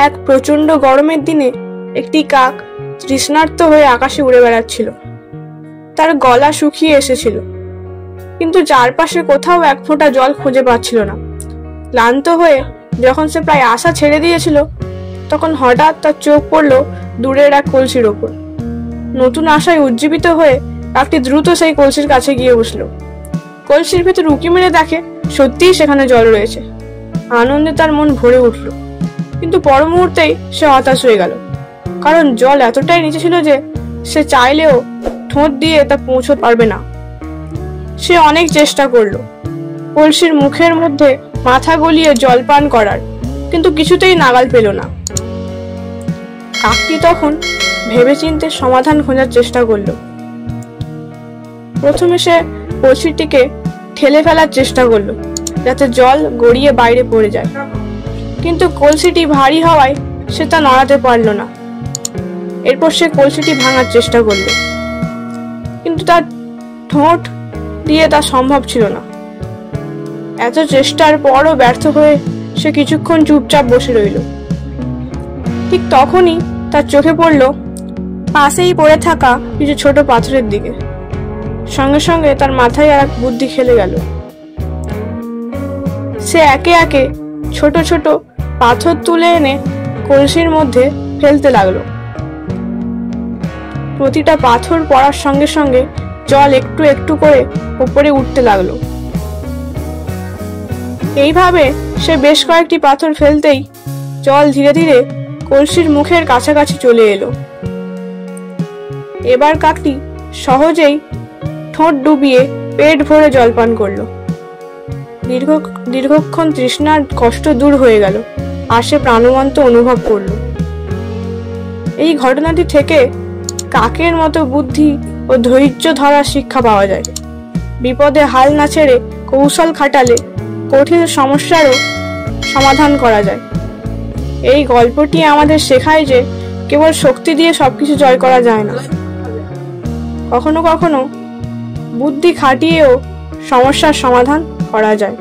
এক প্রচন্ড গরমের দিনে একটি কাক তৃষ্ণার্ত হয়ে আকাশে উড়ে বেড়াচ্ছিল। তার গলা শুকিয়ে এসেছিল, কিন্তু চারপাশে কোথাও এক ফোঁটা জল খুঁজে পাচ্ছিল না। ক্লান্ত হয়ে যখন সে প্রায় আশা ছেড়ে দিয়েছিল, তখন হঠাৎ তার চোখ পড়ল দূরের এক কলসির ওপর। নতুন আশায় উজ্জীবিত হয়ে কাকটি দ্রুত সেই কলসির কাছে গিয়ে বসল। কলসির ভেতর উঁকি মেরে দেখে সত্যিই সেখানে জল রয়েছে। আনন্দে তার মন ভরে উঠল, কিন্তু পর মুহূর্তেই সে হতাশ হয়ে গেল, কারণ জল এতটাই নিচে ছিল যে সে চাইলেও ঠোঁট দিয়ে তা পৌঁছতে পারবে না। সে অনেক চেষ্টা করলো কলসির মুখের মধ্যে মাথা গলিয়ে জল পান করার, কিন্তু কিছুতেই নাগাল পেল না। কাকটি তখন ভেবেচিন্তে সমাধান খোঁজার চেষ্টা করলো। প্রথমে সে কলসিটিকে ঠেলে ফেলার চেষ্টা করলো, যাতে জল গড়িয়ে বাইরে পড়ে যায়, কিন্তু কলসিটি ভারী হওয়ায় সে তা নড়াতে পারল না। এরপর সে কলসিটি ভাঙার চেষ্টা করলো, কিন্তু তার ঠোঁট দিয়ে তা সম্ভব ছিল না। এত চেষ্টার পরও ব্যর্থ হয়ে সে কিছুক্ষণ চুপচাপ বসে রইল। ঠিক তখনই তার চোখে পড়ল পাশেই পড়ে থাকা কিছু ছোট পাথরের দিকে। সঙ্গে সঙ্গে তার মাথায় আর এক বুদ্ধি খেলে গেল। সে একে একে ছোট ছোট পাথর তুলে এনে কলসির মধ্যে ফেলতে লাগলো। প্রতিটা পাথর পড়ার সঙ্গে সঙ্গে জল একটু একটু করে উপরে উঠতে লাগলো। এইভাবে সে বেশ কয়েকটি পাথর ফেলতেই জল ধীরে ধীরে কলসির মুখের কাছাকাছি চলে এলো। এবার কাকটি সহজেই ঠোঁট ডুবিয়ে পেট ভরে জল পান করলো। দীর্ঘক্ষণ তৃষ্ণার কষ্ট দূর হয়ে গেল, আর সে প্রাণবন্ত অনুভব করলো। এই ঘটনাটি থেকে কাকের মতো বুদ্ধি ও ধৈর্য ধরার শিক্ষা পাওয়া যায়। বিপদে হাল না ছেড়ে কৌশল খাটালে কঠিন সমস্যারও সমাধান করা যায়। এই গল্পটি আমাদের শেখায় যে কেবল শক্তি দিয়ে সবকিছু জয় করা যায় না, কখনো কখনো বুদ্ধি খাটিয়েও সমস্যার সমাধান করা যায়।